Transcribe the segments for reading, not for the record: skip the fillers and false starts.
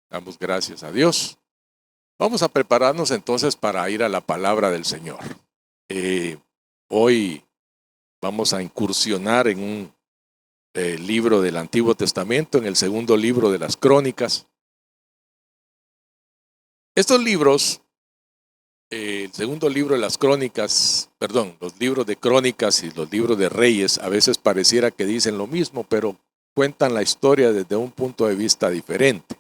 Damos gracias a Dios. Vamos a prepararnos entonces para ir a la palabra del Señor. Hoy vamos a incursionar en un libro del Antiguo Testamento, en el segundo libro de las Crónicas. Estos libros, el segundo libro de las Crónicas, los libros de Crónicas y los libros de Reyes, a veces pareciera que dicen lo mismo, pero cuentan la historia desde un punto de vista diferente.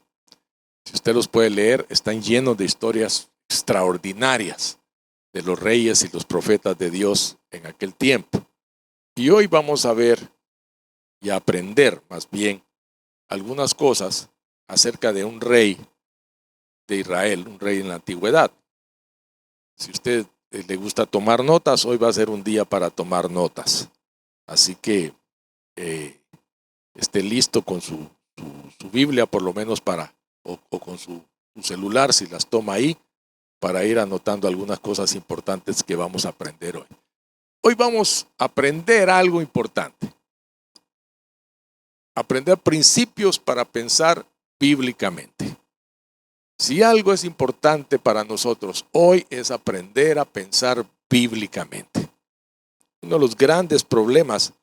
Si usted los puede leer, están llenos de historias extraordinarias de los reyes y los profetas de Dios en aquel tiempo. Y hoy vamos a ver y a aprender más bien algunas cosas acerca de un rey de Israel, un rey en la antigüedad. Si usted le gusta tomar notas, hoy va a ser un día para tomar notas. Así que esté listo con su Biblia, por lo menos o con su celular, si las toma ahí, para ir anotando algunas cosas importantes que vamos a aprender hoy. Hoy vamos a aprender algo importante. Aprender principios para pensar bíblicamente. Si algo es importante para nosotros hoy es aprender a pensar bíblicamente. Uno de los grandes problemas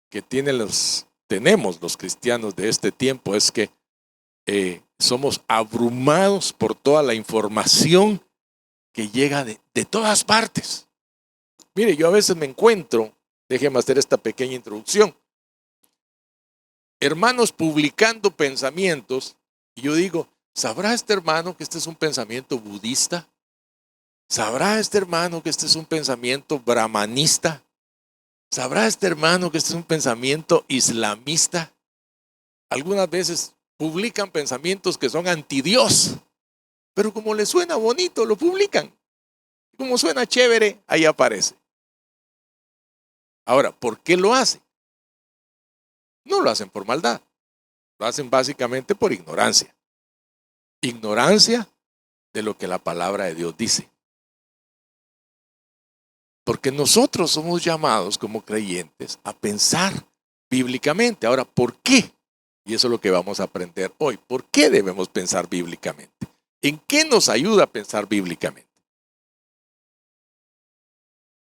que tenemos los cristianos de este tiempo es que somos abrumados por toda la información que llega de todas partes. Mire, yo a veces me encuentro, déjeme hacer esta pequeña introducción, hermanos publicando pensamientos, y yo digo, ¿sabrá este hermano que este es un pensamiento budista? ¿Sabrá este hermano que este es un pensamiento brahmanista? ¿Sabrá este hermano que este es un pensamiento islamista? Algunas veces publican pensamientos que son anti-Dios, pero como les suena bonito, lo publican. Como suena chévere, ahí aparece. Ahora, ¿por qué lo hacen? No lo hacen por maldad, lo hacen básicamente por ignorancia. Ignorancia de lo que la palabra de Dios dice. Porque nosotros somos llamados como creyentes a pensar bíblicamente. Ahora, ¿por qué? Y eso es lo que vamos a aprender hoy. ¿Por qué debemos pensar bíblicamente? ¿En qué nos ayuda a pensar bíblicamente?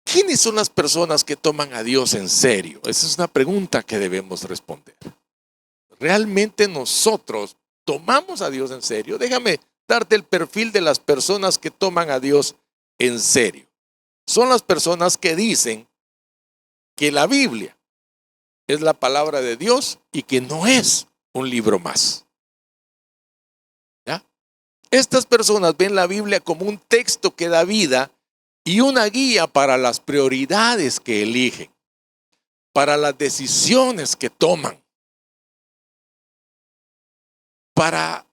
¿Quiénes son las personas que toman a Dios en serio? Esa es una pregunta que debemos responder. ¿Realmente nosotros tomamos a Dios en serio? Déjame darte el perfil de las personas que toman a Dios en serio. Son las personas que dicen que la Biblia es la palabra de Dios y que no es un libro más. ¿Ya? Estas personas ven la Biblia como un texto que da vida y una guía para las prioridades que eligen, para las decisiones que toman, para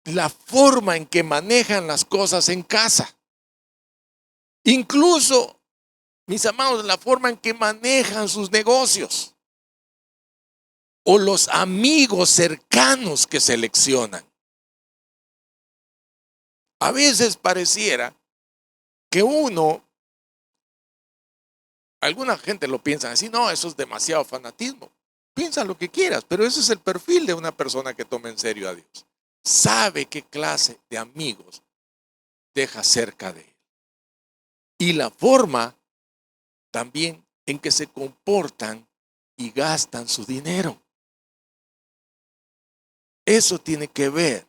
la forma en que manejan las cosas en casa. Incluso, mis amados, la forma en que manejan sus negocios o los amigos cercanos que seleccionan. A veces pareciera que alguna gente lo piensa así, no, eso es demasiado fanatismo. Piensa lo que quieras, pero ese es el perfil de una persona que toma en serio a Dios. Sabe qué clase de amigos deja cerca de él. Y la forma también en que se comportan y gastan su dinero. Eso tiene que ver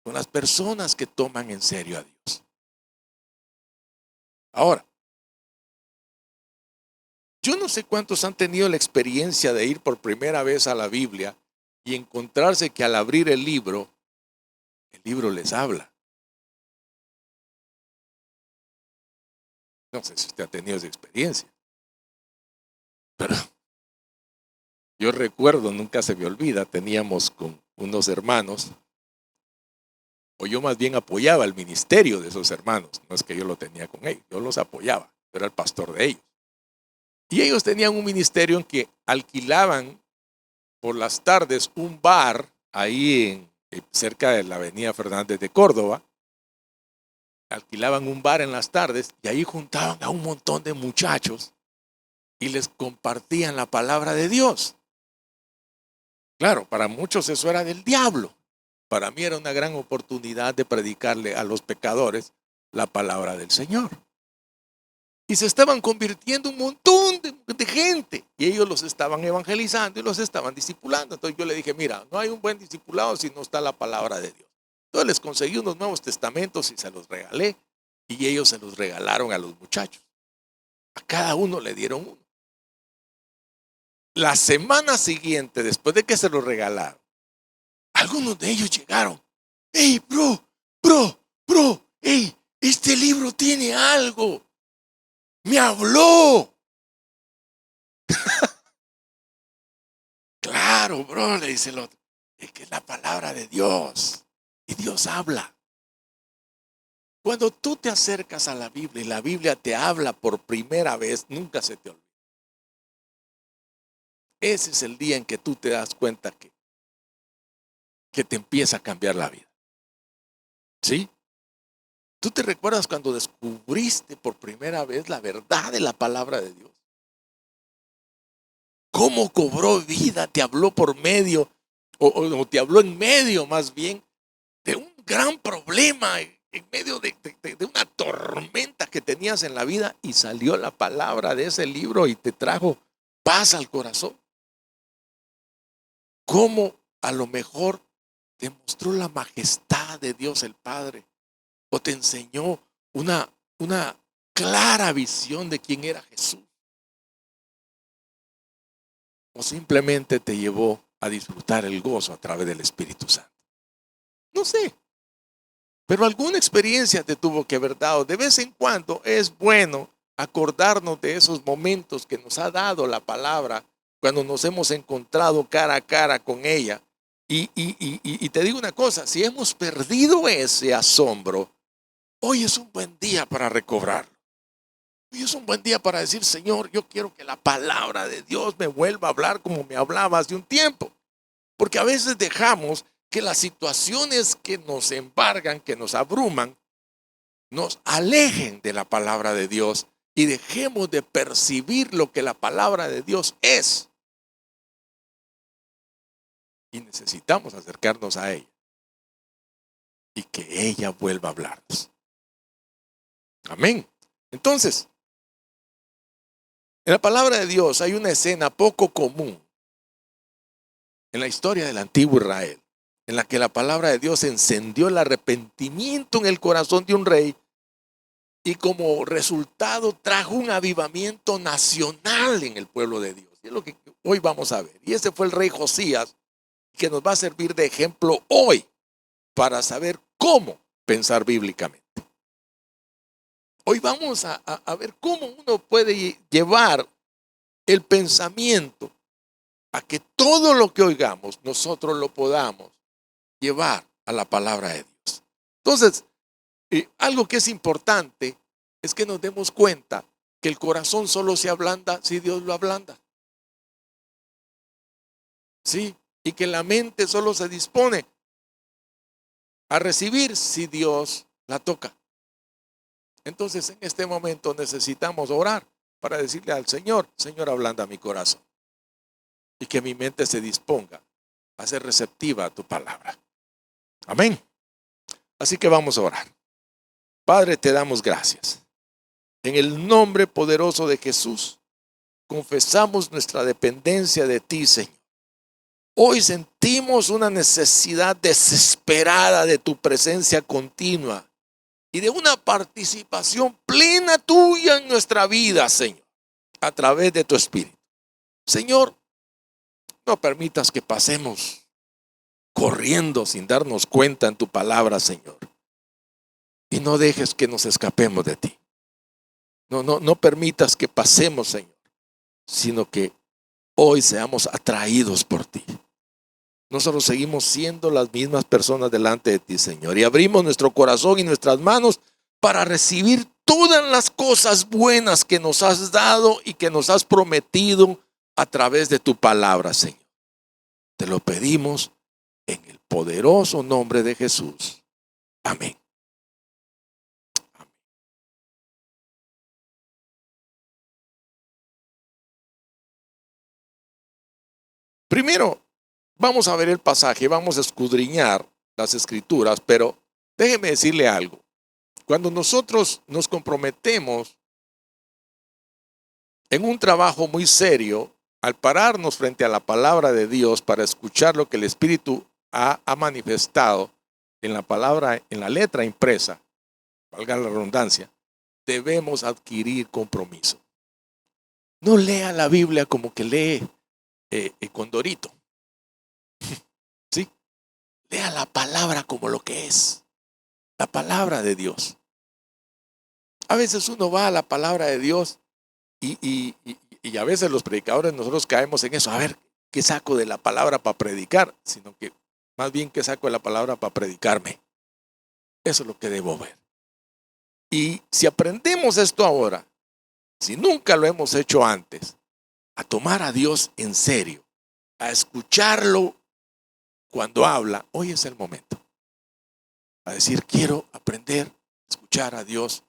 con las personas que toman en serio a Dios. Ahora, yo no sé cuántos han tenido la experiencia de ir por primera vez a la Biblia y encontrarse que al abrir el libro les habla. No sé si usted ha tenido esa experiencia, pero yo recuerdo, nunca se me olvida, teníamos con unos hermanos, o yo más bien apoyaba el ministerio de esos hermanos, no es que yo lo tenía con ellos, yo los apoyaba, yo era el pastor de ellos. Y ellos tenían un ministerio en que alquilaban por las tardes un bar ahí cerca de la avenida Fernández de Córdoba. Alquilaban un bar en las tardes y ahí juntaban a un montón de muchachos y les compartían la palabra de Dios. Claro, para muchos eso era del diablo, para mí era una gran oportunidad de predicarle a los pecadores la palabra del Señor. Y se estaban convirtiendo un montón de gente. Y ellos los estaban evangelizando y los estaban discipulando. Entonces yo le dije, mira, no hay un buen discipulado si no está la palabra de Dios. Entonces les conseguí unos Nuevos Testamentos y se los regalé. Y ellos se los regalaron a los muchachos. A cada uno le dieron uno. La semana siguiente, después de que se los regalaron, algunos de ellos llegaron. Hey, bro, hey, este libro tiene algo. Me habló. Claro, bro, le dice el otro. Es que es la palabra de Dios. Y Dios habla. Cuando tú te acercas a la Biblia y la Biblia te habla por primera vez, nunca se te olvida. Ese es el día en que tú te das cuenta que te empieza a cambiar la vida. ¿Sí? ¿Tú te recuerdas cuando descubriste por primera vez la verdad de la palabra de Dios? ¿Cómo cobró vida? Te habló por medio, o te habló en medio más bien, de un gran problema, en medio de una tormenta que tenías en la vida, y salió la palabra de ese libro y te trajo paz al corazón. ¿Cómo a lo mejor te mostró la majestad de Dios el Padre? O te enseñó una clara visión de quién era Jesús. O simplemente te llevó a disfrutar el gozo a través del Espíritu Santo. No sé. Pero alguna experiencia te tuvo que haber dado. De vez en cuando es bueno acordarnos de esos momentos que nos ha dado la palabra cuando nos hemos encontrado cara a cara con ella. Y te digo una cosa, si hemos perdido ese asombro, hoy es un buen día para recobrarlo. Hoy es un buen día para decir, Señor, yo quiero que la palabra de Dios me vuelva a hablar como me hablaba hace un tiempo. Porque a veces dejamos que las situaciones que nos embargan, que nos abruman, nos alejen de la palabra de Dios y dejemos de percibir lo que la palabra de Dios es. Y necesitamos acercarnos a ella y que ella vuelva a hablarnos. Amén. Entonces, en la palabra de Dios hay una escena poco común en la historia del antiguo Israel, en la que la palabra de Dios encendió el arrepentimiento en el corazón de un rey y como resultado trajo un avivamiento nacional en el pueblo de Dios. Y es lo que hoy vamos a ver. Y ese fue el rey Josías, que nos va a servir de ejemplo hoy para saber cómo pensar bíblicamente. Hoy vamos a ver cómo uno puede llevar el pensamiento a que todo lo que oigamos nosotros lo podamos llevar a la palabra de Dios. Entonces, algo que es importante es que nos demos cuenta que el corazón solo se ablanda si Dios lo ablanda. Sí, y que la mente solo se dispone a recibir si Dios la toca. Entonces, en este momento necesitamos orar para decirle al Señor, Señor, ablanda mi corazón y que mi mente se disponga a ser receptiva a tu palabra. Amén. Así que vamos a orar. Padre, te damos gracias. En el nombre poderoso de Jesús, confesamos nuestra dependencia de ti, Señor. Hoy sentimos una necesidad desesperada de tu presencia continua y de una participación plena tuya en nuestra vida, Señor, a través de tu Espíritu. Señor, no permitas que pasemos corriendo sin darnos cuenta en tu palabra, Señor. Y no dejes que nos escapemos de ti. No permitas que pasemos, Señor, sino que hoy seamos atraídos por ti. Nosotros seguimos siendo las mismas personas delante de ti, Señor, y abrimos nuestro corazón y nuestras manos para recibir todas las cosas buenas que nos has dado y que nos has prometido a través de tu palabra, Señor. Te lo pedimos en el poderoso nombre de Jesús. Amén. Primero, vamos a ver el pasaje, vamos a escudriñar las escrituras, pero déjeme decirle algo. Cuando nosotros nos comprometemos en un trabajo muy serio, al pararnos frente a la palabra de Dios para escuchar lo que el Espíritu ha manifestado en la palabra, en la letra impresa, valga la redundancia, debemos adquirir compromiso. No lea la Biblia como que lee Condorito. ¿Sí? Lea la palabra como lo que es, la palabra de Dios. A veces uno va a la palabra de Dios y a veces los predicadores nosotros caemos en eso. A ver, ¿qué saco de la palabra para predicar? Sino que más bien, ¿qué saco de la palabra para predicarme? Eso es lo que debo ver. Y si aprendemos esto ahora, si nunca lo hemos hecho antes, a tomar a Dios en serio, a escucharlo cuando habla, hoy es el momento. A decir, quiero aprender a escuchar a Dios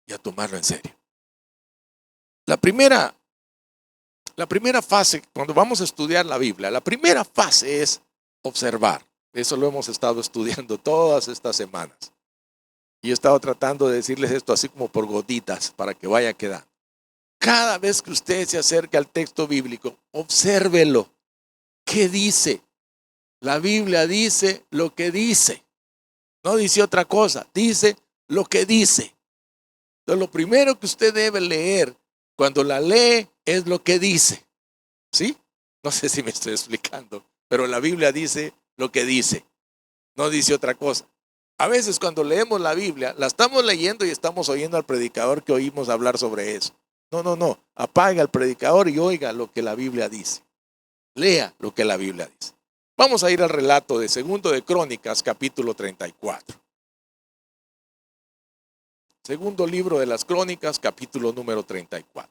y a tomarlo en serio. La primera fase, cuando vamos a estudiar la Biblia, la primera fase es observar. Eso lo hemos estado estudiando todas estas semanas. Y he estado tratando de decirles esto así como por gotitas para que vaya quedando. Cada vez que usted se acerque al texto bíblico, obsérvelo. ¿Qué dice? La Biblia dice lo que dice. No dice otra cosa, dice lo que dice. Entonces, lo primero que usted debe leer cuando la lee es lo que dice. ¿Sí? No sé si me estoy explicando, pero la Biblia dice lo que dice. No dice otra cosa. A veces cuando leemos la Biblia, la estamos leyendo y estamos oyendo al predicador que oímos hablar sobre eso. No. Apague al predicador y oiga lo que la Biblia dice. Lea lo que la Biblia dice. Vamos a ir al relato de Segundo de Crónicas, capítulo 34. Segundo libro de las Crónicas, capítulo número 34.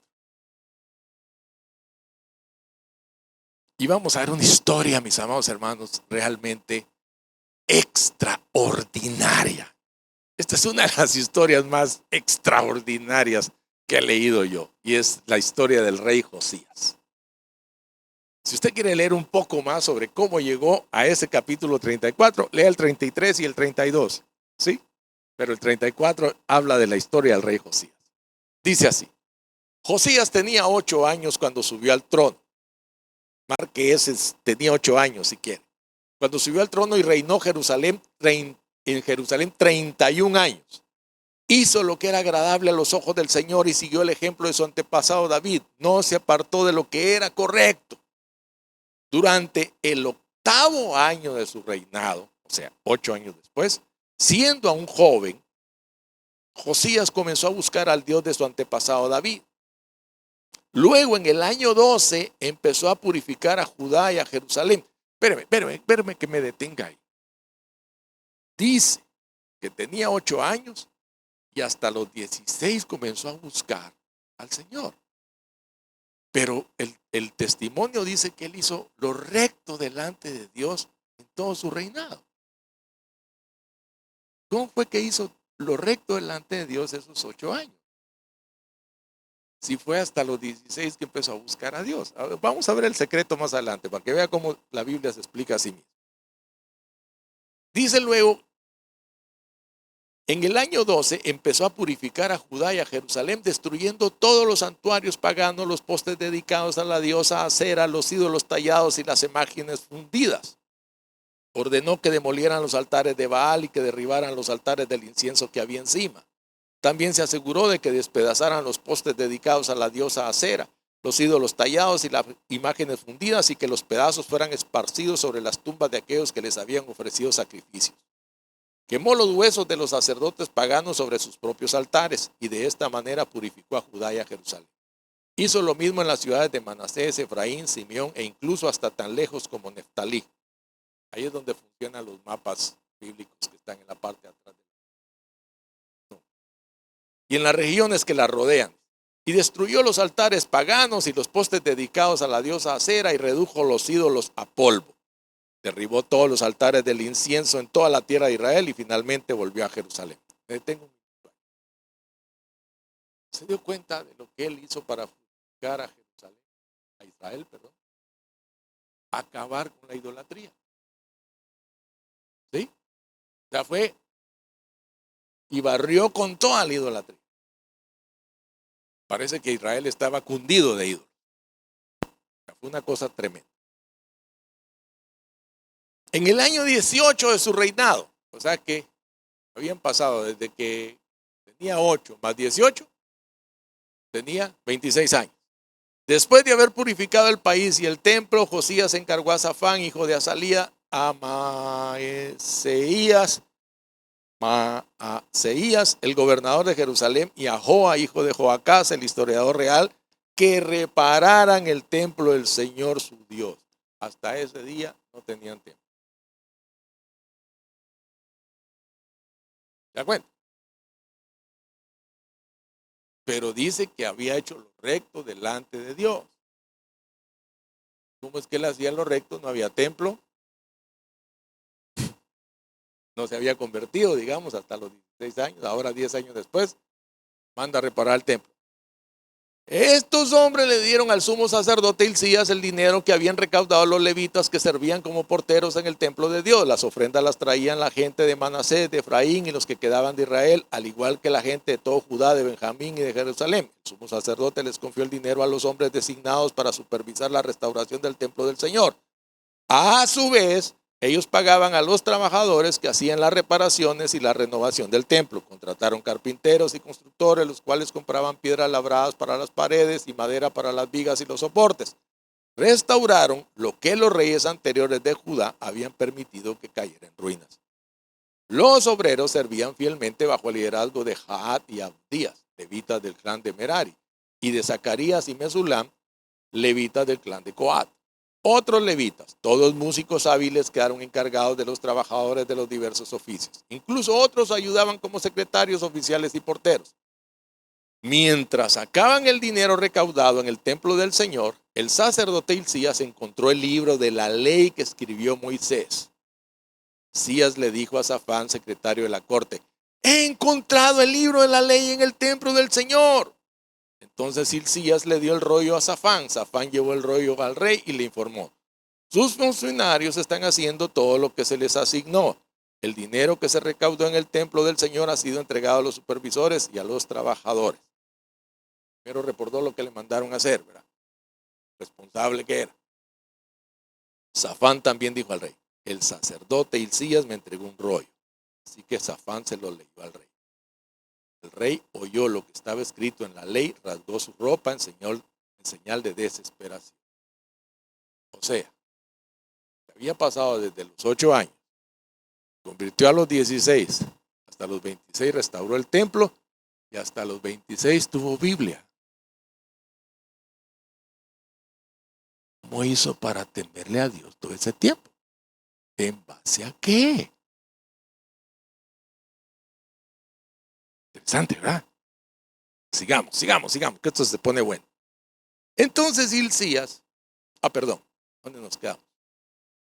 Y vamos a ver una historia, mis amados hermanos, realmente extraordinaria. Esta es una de las historias más extraordinarias que he leído yo, y es la historia del rey Josías. Si usted quiere leer un poco más sobre cómo llegó a ese capítulo 34, lea el 33 y el 32, ¿sí? Pero el 34 habla de la historia del rey Josías. Dice así: Josías tenía 8 años cuando subió al trono. Marque ese, tenía 8 años si quiere. Cuando subió al trono y reinó en Jerusalén 31 años. Hizo lo que era agradable a los ojos del Señor y siguió el ejemplo de su antepasado David. No se apartó de lo que era correcto. Durante el 8º año de su reinado, o sea, 8 años después, siendo aún joven, Josías comenzó a buscar al Dios de su antepasado David. Luego, en el año 12, empezó a purificar a Judá y a Jerusalén. Espéreme que me detenga ahí. Dice que tenía 8 años y hasta los 16 comenzó a buscar al Señor. Pero el testimonio dice que él hizo lo recto delante de Dios en todo su reinado. ¿Cómo fue que hizo lo recto delante de Dios esos 8 años? Si fue hasta los 16 que empezó a buscar a Dios. A ver, vamos a ver el secreto más adelante para que vea cómo la Biblia se explica a sí misma. Dice luego, en el año 12 empezó a purificar a Judá y a Jerusalén, destruyendo todos los santuarios paganos, los postes dedicados a la diosa Acera, los ídolos tallados y las imágenes fundidas. Ordenó que demolieran los altares de Baal y que derribaran los altares del incienso que había encima. También se aseguró de que despedazaran los postes dedicados a la diosa Acera, los ídolos tallados y las imágenes fundidas, y que los pedazos fueran esparcidos sobre las tumbas de aquellos que les habían ofrecido sacrificios. Quemó los huesos de los sacerdotes paganos sobre sus propios altares, y de esta manera purificó a Judá y a Jerusalén. Hizo lo mismo en las ciudades de Manasés, Efraín, Simeón e incluso hasta tan lejos como Neftalí. Ahí es donde funcionan los mapas bíblicos que están en la parte de atrás. Y en las regiones que la rodean. Y destruyó los altares paganos y los postes dedicados a la diosa Acera y redujo los ídolos a polvo. Derribó todos los altares del incienso en toda la tierra de Israel y finalmente volvió a Jerusalén. Me detengo un minuto. ¿Se dio cuenta de lo que él hizo para purificar a Jerusalén, a Israel, perdón? Acabar con la idolatría. ¿Sí? sea, fue y barrió con toda la idolatría. Parece que Israel estaba cundido de ídolos. Fue una cosa tremenda. En el año 18 de su reinado, o sea que habían pasado desde que tenía 8 más 18, tenía 26 años. Después de haber purificado el país y el templo, Josías encargó a Safán, hijo de Azalía, a Maaseías, el gobernador de Jerusalén, y a Joa, hijo de Joacás, el historiador real, que repararan el templo del Señor su Dios. Hasta ese día no tenían templo. ¿Se da cuenta? Pero dice que había hecho lo recto delante de Dios. ¿Cómo es que él hacía lo recto? No había templo. No se había convertido, digamos, hasta los 16 años. Ahora, 10 años después, manda a reparar el templo. Estos hombres le dieron al sumo sacerdote Hilcías el dinero que habían recaudado los levitas que servían como porteros en el templo de Dios. Las ofrendas las traían la gente de Manasés, de Efraín y los que quedaban de Israel, al igual que la gente de todo Judá, de Benjamín y de Jerusalén. El sumo sacerdote les confió el dinero a los hombres designados para supervisar la restauración del templo del Señor. A su vez, ellos pagaban a los trabajadores que hacían las reparaciones y la renovación del templo. Contrataron carpinteros y constructores, los cuales compraban piedras labradas para las paredes y madera para las vigas y los soportes. Restauraron lo que los reyes anteriores de Judá habían permitido que cayera en ruinas. Los obreros servían fielmente bajo el liderazgo de Jaat y Abdías, levitas del clan de Merari, y de Zacarías y Mesulam, levitas del clan de Coat. Otros levitas, todos músicos hábiles, quedaron encargados de los trabajadores de los diversos oficios. Incluso otros ayudaban como secretarios, oficiales y porteros. Mientras sacaban el dinero recaudado en el templo del Señor, el sacerdote Hilcías encontró el libro de la ley que escribió Moisés. Hilcías le dijo a Safán, secretario de la corte: he encontrado el libro de la ley en el templo del Señor. Entonces Hilcías le dio el rollo a Safán. Safán llevó el rollo al rey y le informó: sus funcionarios están haciendo todo lo que se les asignó. El dinero que se recaudó en el templo del Señor ha sido entregado a los supervisores y a los trabajadores. Pero reportó lo que le mandaron a hacer, ¿verdad? Responsable que era. Safán también dijo al rey: el sacerdote Hilcías me entregó un rollo. Así que Safán se lo leyó al rey. El rey oyó lo que estaba escrito en la ley, rasgó su ropa en señal de desesperación. O sea, había pasado desde los 8 años, convirtió a los 16, hasta los 26 restauró el templo y hasta los 26 tuvo Biblia. ¿Cómo hizo para temerle a Dios todo ese tiempo? ¿En base a qué? Interesante, ¿verdad? Sigamos, que esto se pone bueno. Entonces Hilcías, ¿dónde nos quedamos?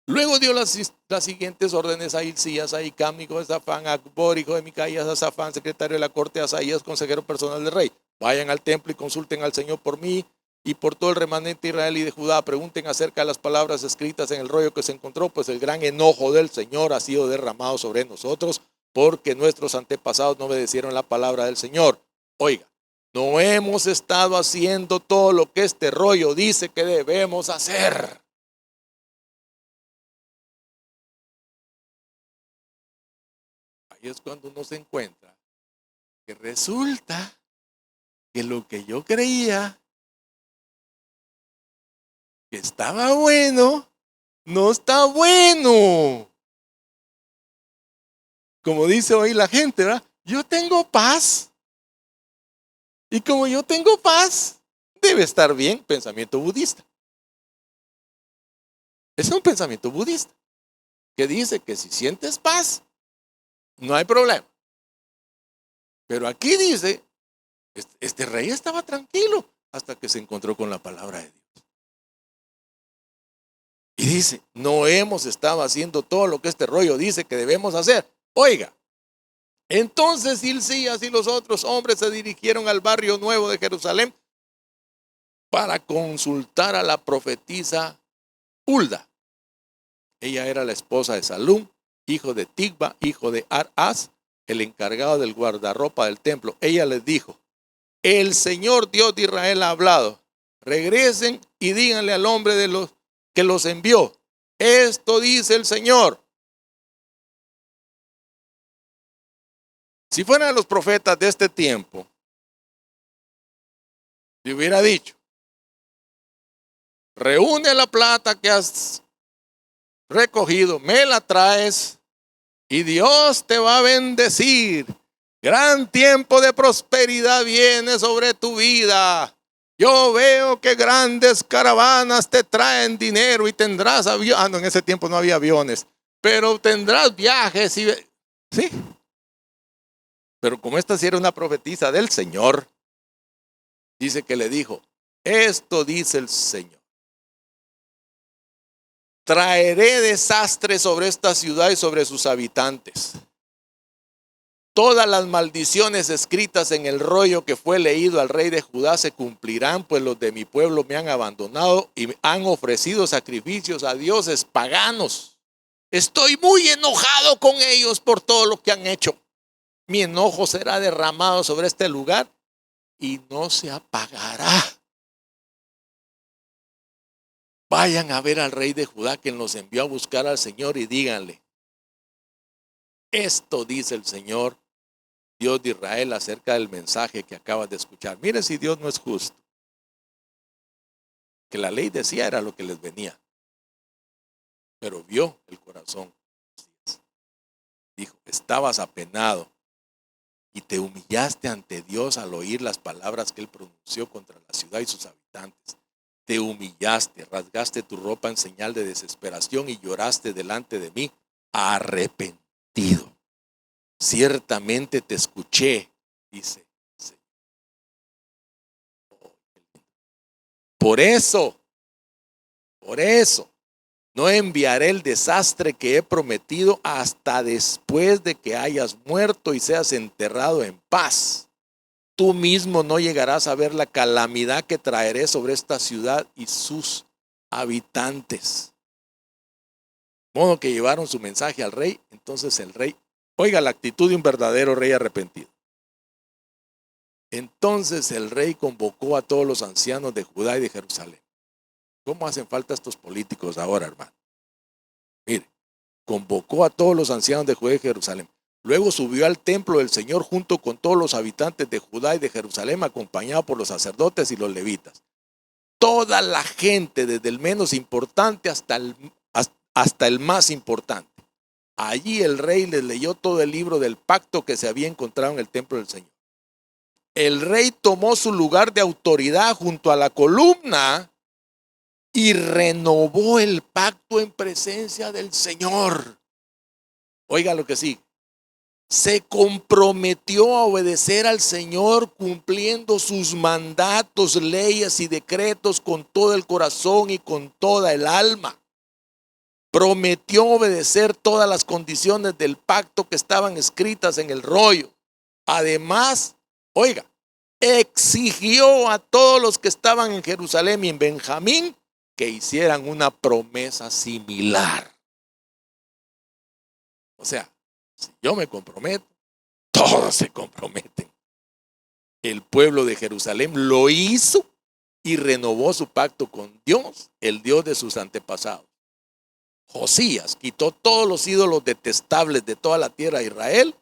Luego dio las siguientes órdenes a Hilcías, a Hicam, hijo de Safán, a Acbor, hijo de Micaías, a Safán, secretario de la corte, a Asaías, consejero personal del rey. Vayan al templo y consulten al Señor por mí y por todo el remanente de Israel y de Judá. Pregunten acerca de las palabras escritas en el rollo que se encontró, pues el gran enojo del Señor ha sido derramado sobre nosotros, porque nuestros antepasados no obedecieron la palabra del Señor. Oiga, no hemos estado haciendo todo lo que este rollo dice que debemos hacer. Ahí es cuando uno se encuentra que resulta que lo que yo creía que estaba bueno, no está bueno. Como dice hoy la gente, ¿verdad? Yo tengo paz. Y como yo tengo paz, debe estar bien. Pensamiento budista. Es un pensamiento budista que dice que si sientes paz, no hay problema. Pero aquí dice, este rey estaba tranquilo hasta que se encontró con la palabra de Dios. Y dice, no hemos estado haciendo todo lo que este rollo dice que debemos hacer. Oiga, entonces Hilcías y los otros hombres se dirigieron al barrio nuevo de Jerusalén para consultar a la profetisa Hulda. Ella era la esposa de Salum, hijo de Tigba, hijo de Arás, el encargado del guardarropa del templo. Ella les dijo: el Señor Dios de Israel ha hablado. Regresen y díganle al hombre que los envió: esto dice el Señor. Si fueran los profetas de este tiempo, le hubiera dicho: reúne la plata que has recogido, me la traes y Dios te va a bendecir. Gran tiempo de prosperidad viene sobre tu vida. Yo veo que grandes caravanas te traen dinero y tendrás aviones. No, en ese tiempo no había aviones, pero tendrás viajes y sí. Pero como esta sí era una profetisa del Señor, dice que le dijo: esto dice el Señor. Traeré desastre sobre esta ciudad y sobre sus habitantes. Todas las maldiciones escritas en el rollo que fue leído al rey de Judá se cumplirán, pues los de mi pueblo me han abandonado y me han ofrecido sacrificios a dioses paganos. Estoy muy enojado con ellos por todo lo que han hecho. Mi enojo será derramado sobre este lugar y no se apagará. Vayan a ver al rey de Judá, quien los envió a buscar al Señor, y díganle: esto dice el Señor Dios de Israel acerca del mensaje que acabas de escuchar. Mire si Dios no es justo. Que la ley decía era lo que les venía, pero vio el corazón. Dijo: estabas apenado y te humillaste ante Dios al oír las palabras que él pronunció contra la ciudad y sus habitantes. Te humillaste, rasgaste tu ropa en señal de desesperación y lloraste delante de mí, arrepentido. Ciertamente te escuché, dice. Por eso, no enviaré el desastre que he prometido hasta después de que hayas muerto y seas enterrado en paz. Tú mismo no llegarás a ver la calamidad que traeré sobre esta ciudad y sus habitantes. De modo que llevaron su mensaje al rey. Entonces el rey, oiga la actitud de un verdadero rey arrepentido. Entonces el rey convocó a todos los ancianos de Judá y de Jerusalén. ¿Cómo hacen falta estos políticos ahora, hermano? Mire, convocó a todos los ancianos de Judá y de Jerusalén. Luego subió al templo del Señor junto con todos los habitantes de Judá y de Jerusalén, acompañado por los sacerdotes y los levitas. Toda la gente, desde el menos importante hasta el más importante. Allí el rey les leyó todo el libro del pacto que se había encontrado en el templo del Señor. El rey tomó su lugar de autoridad junto a la columna y renovó el pacto en presencia del Señor. Oiga lo que sigue. Se comprometió a obedecer al Señor cumpliendo sus mandatos, leyes y decretos con todo el corazón y con toda el alma. Prometió obedecer todas las condiciones del pacto que estaban escritas en el rollo. Además, oiga, exigió a todos los que estaban en Jerusalén y en Benjamín que hicieran una promesa similar. O sea, si yo me comprometo, todos se comprometen. El pueblo de Jerusalén lo hizo y renovó su pacto con Dios, el Dios de sus antepasados. Josías quitó todos los ídolos detestables de toda la tierra de Israel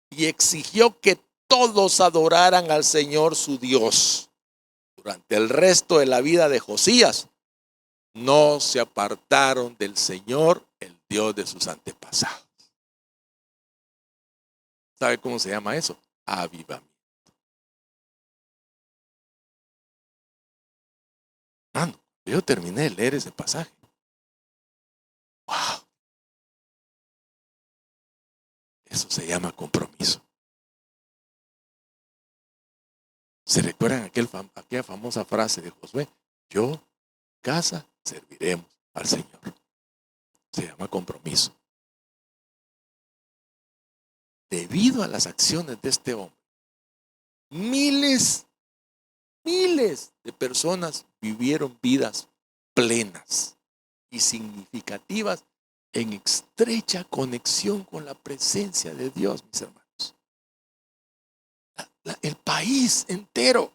y exigió que todos adoraran al Señor su Dios. Durante el resto de la vida de Josías, no se apartaron del Señor, el Dios de sus antepasados. ¿Sabe cómo se llama eso? Avivamiento. Hermano, yo terminé de leer ese pasaje. ¡Wow! Eso se llama compromiso. ¿Se recuerdan aquella famosa frase de Josué? Yo, casa, serviremos al Señor. Se llama compromiso. Debido a las acciones de este hombre, miles de personas vivieron vidas plenas y significativas en estrecha conexión con la presencia de Dios, mis hermanos. El país entero.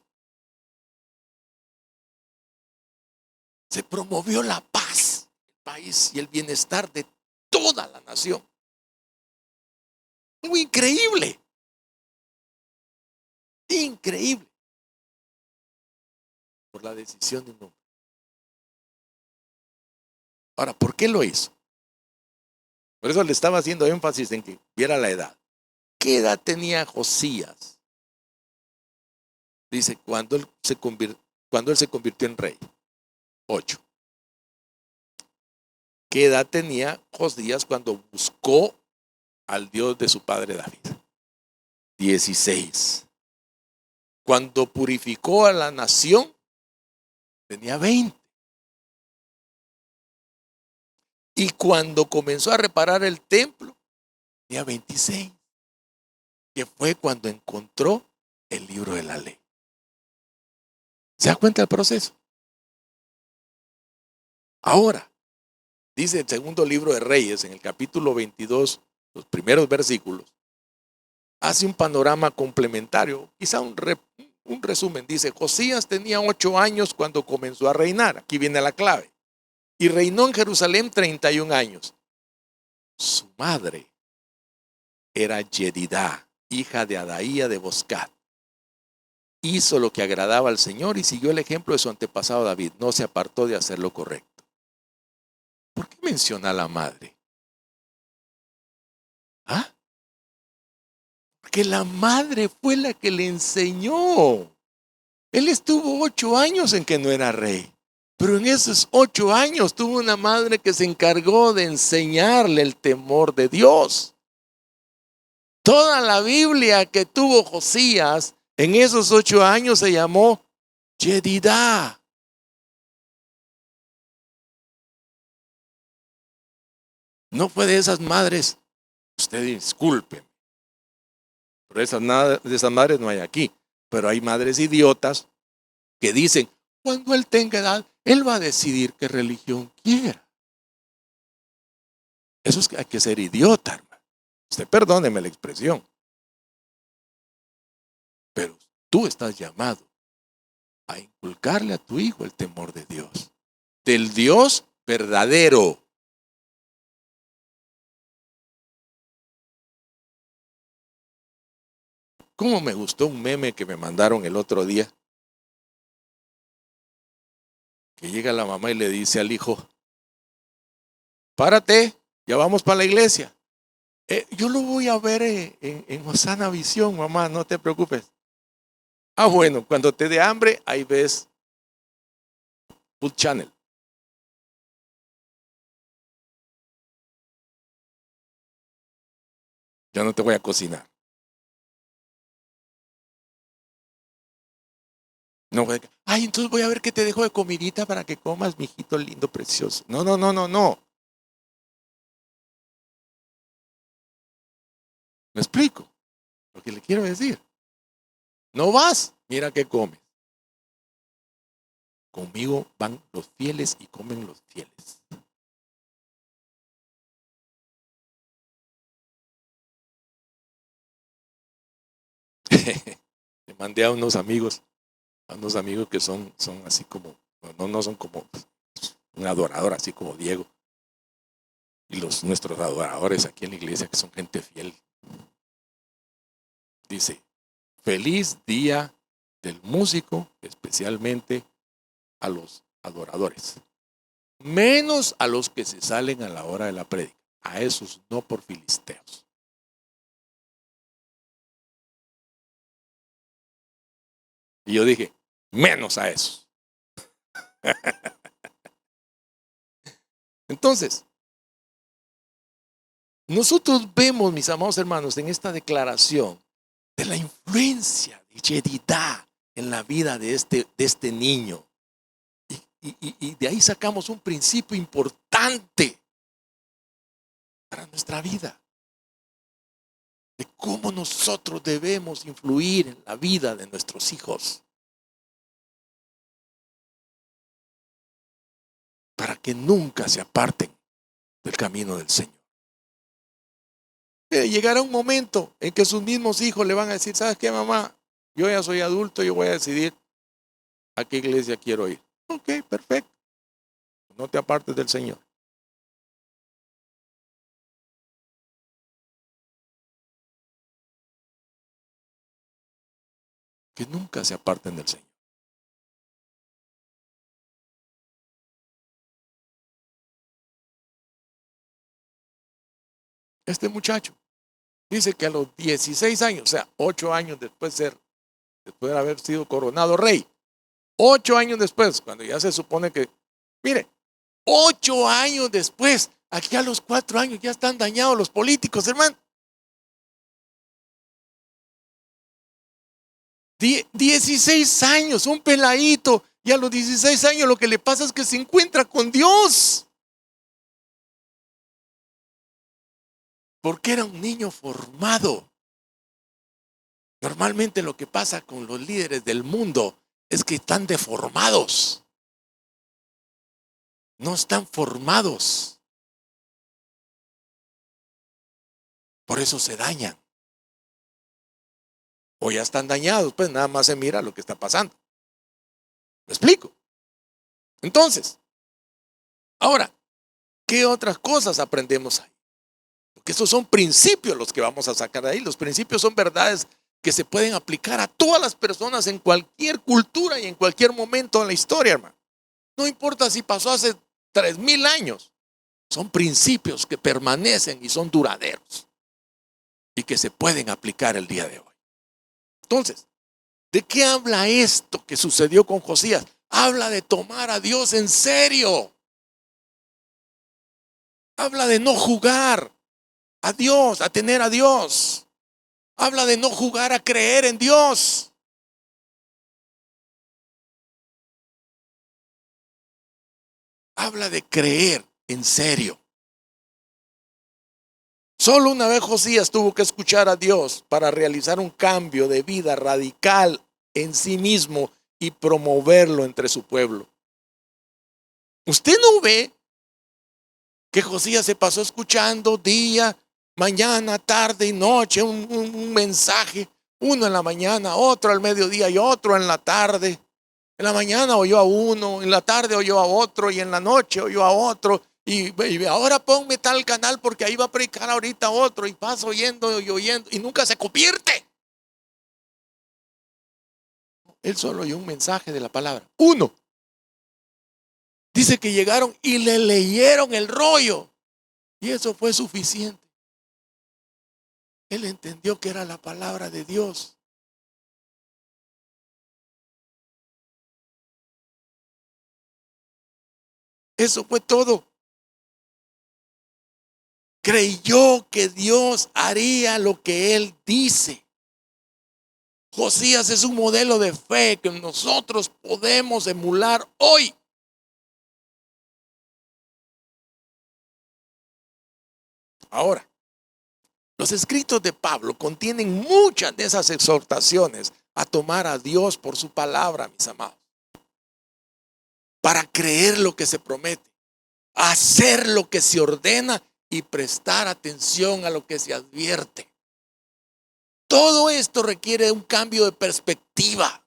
Se promovió la paz, el país y el bienestar de toda la nación. Algo increíble. Increíble. Por la decisión de un hombre. Ahora, ¿por qué lo hizo? Por eso le estaba haciendo énfasis en que viera la edad. ¿Qué edad tenía Josías? Dice, cuando él se convirtió en rey. 8. ¿Qué edad tenía Josías cuando buscó al Dios de su padre David? 16. Cuando purificó a la nación, tenía 20. Y cuando comenzó a reparar el templo, tenía 26. Que fue cuando encontró el libro de la ley. ¿Se da cuenta del proceso? Ahora, dice el segundo libro de Reyes, en el capítulo 22, los primeros versículos, hace un panorama complementario, quizá un resumen. Dice, Josías tenía 8 años cuando comenzó a reinar. Aquí viene la clave. Y reinó en Jerusalén 31 años. Su madre era Yedidá, hija de Adaía de Boscat. Hizo lo que agradaba al Señor y siguió el ejemplo de su antepasado David. No se apartó de hacer lo correcto. ¿Por qué menciona a la madre? ¿Ah? Porque la madre fue la que le enseñó. Él estuvo 8 años en que no era rey. Pero en esos 8 años tuvo una madre que se encargó de enseñarle el temor de Dios. Toda la Biblia que tuvo Josías en esos 8 años se llamó Yedidá. No fue de esas madres, usted disculpe, pero de esas madres no hay aquí. Pero hay madres idiotas que dicen, cuando él tenga edad, él va a decidir qué religión quiera. Eso es que hay que ser idiota, hermano. Usted perdóneme la expresión. Pero tú estás llamado a inculcarle a tu hijo el temor de Dios. Del Dios verdadero. ¿Cómo me gustó un meme que me mandaron el otro día? Que llega la mamá y le dice al hijo, párate, ya vamos para la iglesia. Yo lo voy a ver en Osana Visión, mamá, no te preocupes. Ah, bueno, cuando te dé hambre, ahí ves Food Channel. Ya no te voy a cocinar. No, ay, entonces voy a ver qué te dejo de comidita para que comas, mijito lindo, precioso. No, no, no, no, no. ¿Me explico? Lo que le quiero decir. No vas, mira qué comes. Conmigo van los fieles y comen los fieles. Le mandé a unos amigos que son así como, no son como un adorador así como Diego. Y nuestros adoradores aquí en la iglesia que son gente fiel. Dice, feliz día del músico, especialmente a los adoradores. Menos a los que se salen a la hora de la prédica. A esos no por filisteos. Y yo dije, menos a esos. Entonces, nosotros vemos, mis amados hermanos, en esta declaración de la influencia de Yedidá en la vida de este niño. Y de ahí sacamos un principio importante para nuestra vida. De cómo nosotros debemos influir en la vida de nuestros hijos. Para que nunca se aparten del camino del Señor. Llegará un momento en que sus mismos hijos le van a decir, ¿sabes qué, mamá? Yo ya soy adulto, yo voy a decidir a qué iglesia quiero ir. Ok, perfecto. No te apartes del Señor. Que nunca se aparten del Señor. Este muchacho dice que a los 16 años, o sea, 8 años después de haber sido coronado rey, 8 años después, cuando ya se supone que, mire, 8 años después, aquí a los 4 años ya están dañados los políticos, hermano. 16 años, un peladito, y a los 16 años lo que le pasa es que se encuentra con Dios. Porque era un niño formado. Normalmente lo que pasa con los líderes del mundo es que están deformados. No están formados. Por eso se dañan. O ya están dañados, pues nada más se mira lo que está pasando. ¿Me explico? Entonces, ahora, ¿qué otras cosas aprendemos ahí? Porque estos son principios los que vamos a sacar de ahí. Los principios son verdades que se pueden aplicar a todas las personas en cualquier cultura y en cualquier momento de la historia, hermano. No importa si pasó hace 3000 años. Son principios que permanecen y son duraderos y que se pueden aplicar el día de hoy. Entonces, ¿de qué habla esto que sucedió con Josías? Habla de tomar a Dios en serio. Habla de no jugar a Dios, a tener a Dios. Habla de no jugar a creer en Dios. Habla de creer en serio. Solo una vez Josías tuvo que escuchar a Dios para realizar un cambio de vida radical en sí mismo y promoverlo entre su pueblo. ¿Usted no ve que Josías se pasó escuchando día, mañana, tarde y noche un mensaje? Uno en la mañana, otro al mediodía y otro en la tarde. En la mañana oyó a uno, en la tarde oyó a otro y en la noche oyó a otro. Y ahora ponme tal canal porque ahí va a predicar ahorita otro y pasa oyendo y oyendo y nunca se convierte. Él solo oyó un mensaje de la palabra. Uno. Dice que llegaron y le leyeron el rollo. Y eso fue suficiente. Él entendió que era la palabra de Dios. Eso fue todo. Creyó que Dios haría lo que Él dice. Josías es un modelo de fe que nosotros podemos emular hoy. Ahora, los escritos de Pablo contienen muchas de esas exhortaciones a tomar a Dios por su palabra, mis amados. Para creer lo que se promete, hacer lo que se ordena y prestar atención a lo que se advierte. Todo esto requiere un cambio de perspectiva.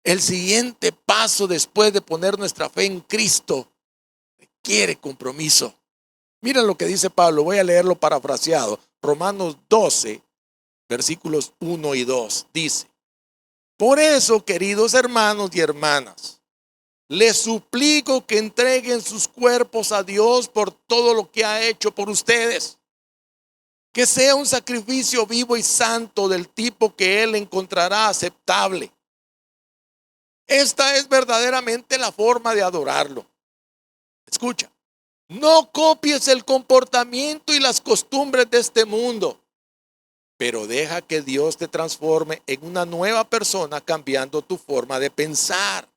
El siguiente paso después de poner nuestra fe en Cristo requiere compromiso. Mira lo que dice Pablo, voy a leerlo parafraseado. Romanos 12, versículos 1 y 2. Dice: por eso, queridos hermanos y hermanas, les suplico que entreguen sus cuerpos a Dios por todo lo que ha hecho por ustedes. Que sea un sacrificio vivo y santo del tipo que Él encontrará aceptable. Esta es verdaderamente la forma de adorarlo. Escucha, no copies el comportamiento y las costumbres de este mundo, pero deja que Dios te transforme en una nueva persona cambiando tu forma de pensar.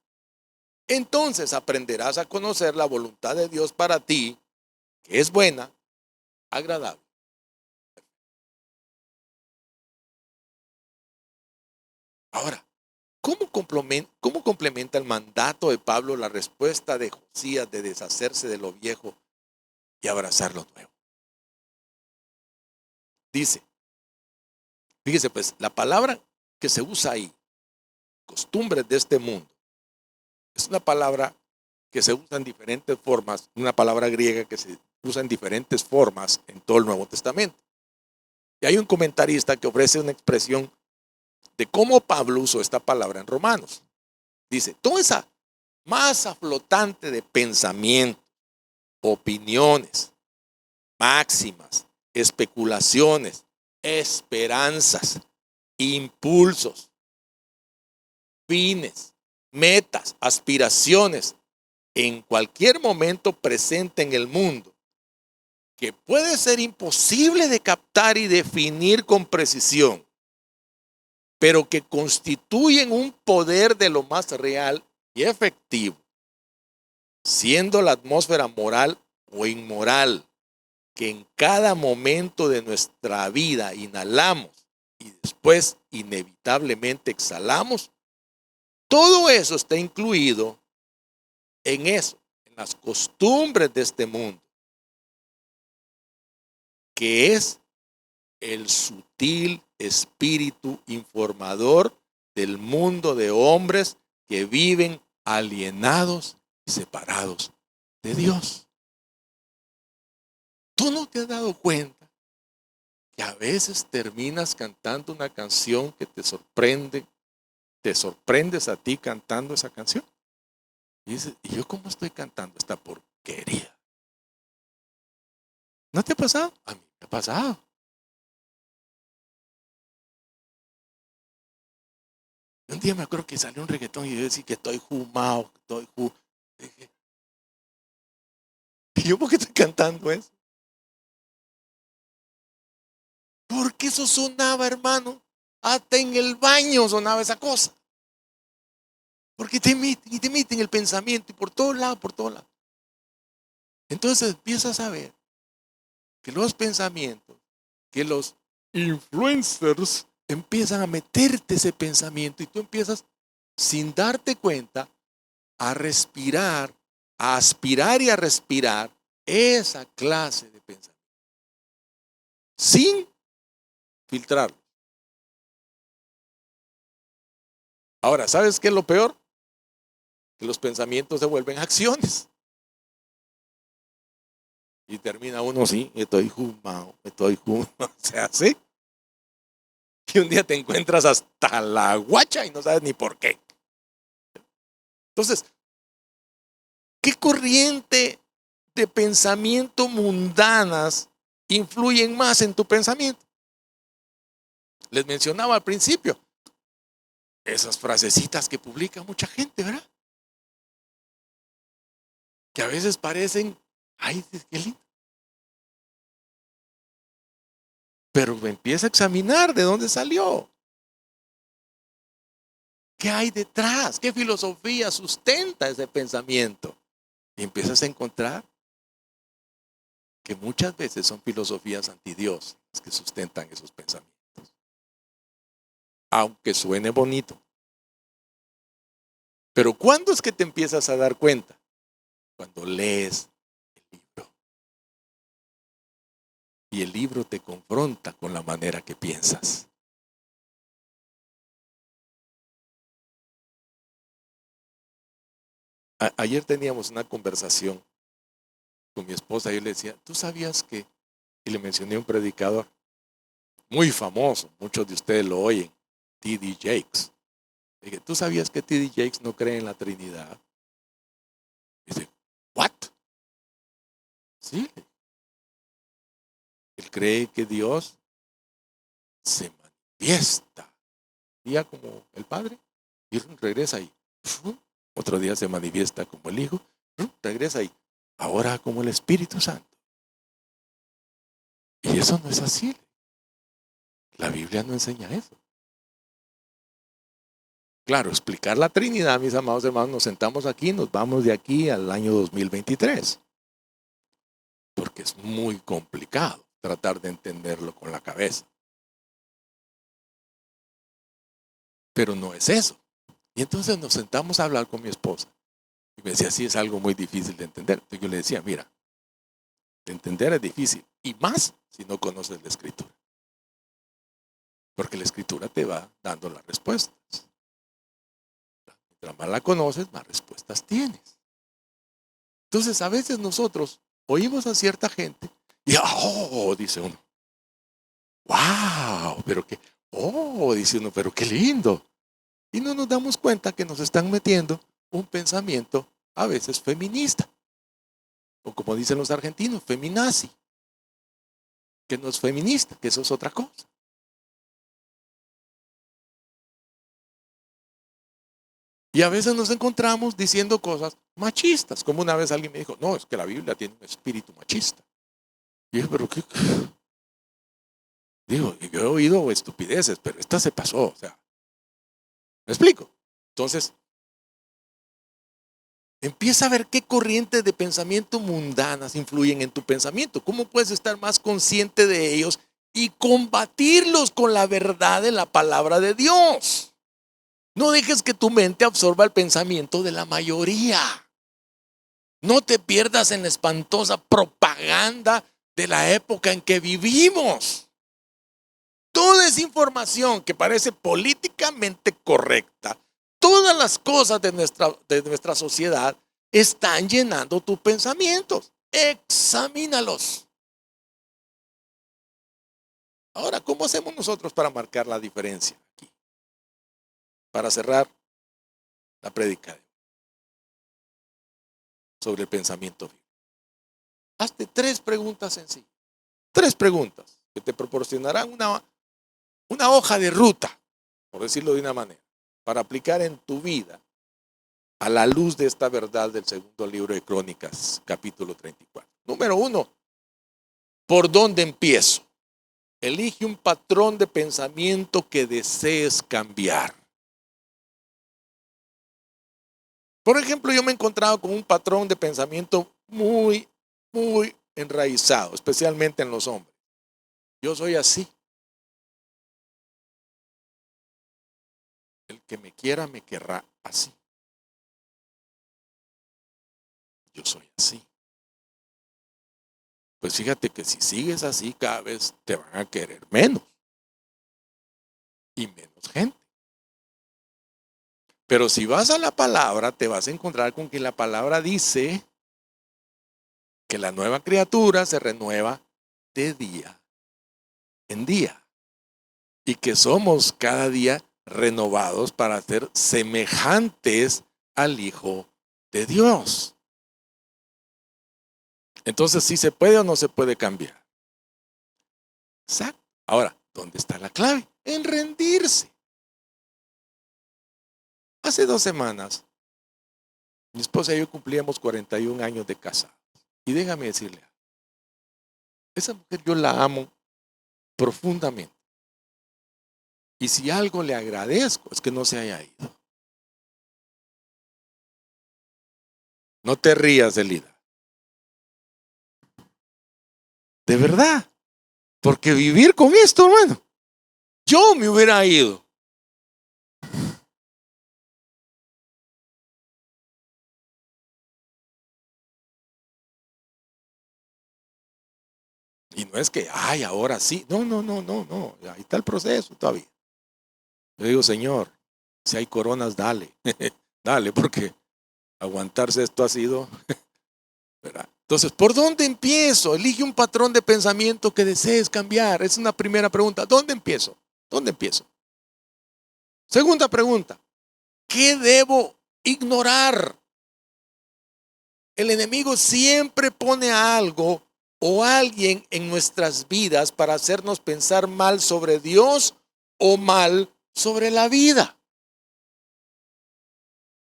Entonces aprenderás a conocer la voluntad de Dios para ti, que es buena, agradable. Ahora, ¿cómo complementa el mandato de Pablo la respuesta de Josías de deshacerse de lo viejo y abrazar lo nuevo. Dice, fíjese pues, la palabra que se usa ahí, costumbres de este mundo, es una palabra que se usa en diferentes formas, una palabra griega que se usa en diferentes formas en todo el Nuevo Testamento. Y hay un comentarista que ofrece una expresión de cómo Pablo usó esta palabra en Romanos. Dice, toda esa masa flotante de pensamientos, opiniones, máximas, especulaciones, esperanzas, impulsos, fines, metas, aspiraciones, en cualquier momento presente en el mundo, que puede ser imposible de captar y definir con precisión, pero que constituyen un poder de lo más real y efectivo, siendo la atmósfera moral o inmoral que en cada momento de nuestra vida inhalamos y después inevitablemente exhalamos. Todo eso está incluido en eso, en las costumbres de este mundo, que es el sutil espíritu informador del mundo de hombres que viven alienados y separados de Dios. ¿Tú no te has dado cuenta que a veces terminas cantando una canción que te sorprende? Te sorprendes a ti cantando esa canción. Y dices, ¿y yo cómo estoy cantando esta porquería? ¿No te ha pasado? A mí me ha pasado. Un día me acuerdo que salió un reggaetón y yo decía que estoy fumado, ¿y yo por qué estoy cantando eso? Porque eso sonaba, hermano. Hasta en el baño sonaba esa cosa. Porque te meten el pensamiento y por todos lados, por todos lados. Entonces empiezas a ver que los pensamientos, que los influencers empiezan a meterte ese pensamiento y tú empiezas sin darte cuenta a respirar, a aspirar y a respirar esa clase de pensamiento sin filtrarlo. Ahora, ¿sabes qué es lo peor? Que los pensamientos se vuelven acciones. Y termina uno así, estoy fumado. O sea, ¿sí? Y un día te encuentras hasta la guacha y no sabes ni por qué. Entonces, ¿qué corriente de pensamiento mundanas influyen más en tu pensamiento? Les mencionaba al principio esas frasecitas que publica mucha gente, ¿verdad? Que a veces parecen, ay, qué lindo. Pero empieza a examinar de dónde salió. ¿Qué hay detrás? ¿Qué filosofía sustenta ese pensamiento? Y empiezas a encontrar que muchas veces son filosofías antidios las que sustentan esos pensamientos. Aunque suene bonito. Pero ¿cuándo es que te empiezas a dar cuenta? Cuando lees el libro. Y el libro te confronta con la manera que piensas. Ayer teníamos una conversación con mi esposa y yo le decía, ¿tú sabías que? Y le mencioné a un predicador muy famoso, muchos de ustedes lo oyen, T.D. Jakes. Le dije, ¿tú sabías que T.D. Jakes no cree en la Trinidad? Y dice, ¿what? Sí. Él cree que Dios se manifiesta. Un día como el Padre y regresa ahí. Otro día se manifiesta como el Hijo, regresa ahí. Ahora como el Espíritu Santo. Y eso no es así. La Biblia no enseña eso. Claro, explicar la Trinidad, mis amados hermanos, nos sentamos aquí, nos vamos de aquí al año 2023. Porque es muy complicado tratar de entenderlo con la cabeza. Pero no es eso. Y entonces nos sentamos a hablar con mi esposa. Y me decía, sí, es algo muy difícil de entender. Entonces yo le decía, mira, De entender es difícil. Y más si no conoces la Escritura. Porque la Escritura te va dando las respuestas. Mientras más la conoces, más respuestas tienes. Entonces, a veces nosotros oímos a cierta gente y, oh, dice uno, wow, pero qué, oh, dice uno, pero qué lindo. Y no nos damos cuenta que nos están metiendo un pensamiento a veces feminista. O como dicen los argentinos, feminazi. Que no es feminista, que eso es otra cosa. Y a veces nos encontramos diciendo cosas machistas, como una vez alguien me dijo, no, es que la Biblia tiene un espíritu machista. Y yo, pero qué, digo, yo he oído estupideces, pero esta se pasó, o sea, ¿me explico? Entonces, empieza a ver qué corrientes de pensamiento mundanas influyen en tu pensamiento, cómo puedes estar más consciente de ellos y combatirlos con la verdad de la palabra de Dios. No dejes que tu mente absorba el pensamiento de la mayoría. No te pierdas en la espantosa propaganda de la época en que vivimos. Toda esa información que parece políticamente correcta, todas las cosas de nuestra sociedad están llenando tus pensamientos. Examínalos. Ahora, ¿cómo hacemos nosotros para marcar la diferencia aquí? Para cerrar la prédica sobre el pensamiento bíblico. Hazte 3 preguntas sencillas. 3 preguntas que te proporcionarán una hoja de ruta, por decirlo de una manera, para aplicar en tu vida a la luz de esta verdad del segundo libro de Crónicas, capítulo 34. Número 1, ¿por dónde empiezo? Elige un patrón de pensamiento que desees cambiar. Por ejemplo, yo me he encontrado con un patrón de pensamiento muy enraizado, especialmente en los hombres. Yo soy así. El que me quiera me querrá así. Yo soy así. Pues fíjate que si sigues así, cada vez te van a querer menos y menos gente. Pero si vas a la palabra, te vas a encontrar con que la palabra dice que la nueva criatura se renueva de día en día y que somos cada día renovados para ser semejantes al Hijo de Dios. Entonces, ¿sí se puede o no se puede cambiar? Exacto. Ahora, ¿dónde está la clave? En rendirse. Hace 2 semanas, mi esposa y yo cumplíamos 41 años de casados. Y déjame decirle, esa mujer yo la amo profundamente. Y si algo le agradezco es que no se haya ido. No te rías, Elida. De verdad. Porque vivir con esto, hermano, yo me hubiera ido. Y no es que, ay, ahora sí. No. Ahí está el proceso todavía. Yo digo, Señor, si hay coronas, dale. Dale, porque aguantarse esto ha sido, ¿verdad? Entonces, ¿por dónde empiezo? Elige un patrón de pensamiento que desees cambiar. Es una primera pregunta. ¿Dónde empiezo? ¿Dónde empiezo? Segunda pregunta. ¿Qué debo ignorar? El enemigo siempre pone algo o alguien en nuestras vidas para hacernos pensar mal sobre Dios o mal sobre la vida.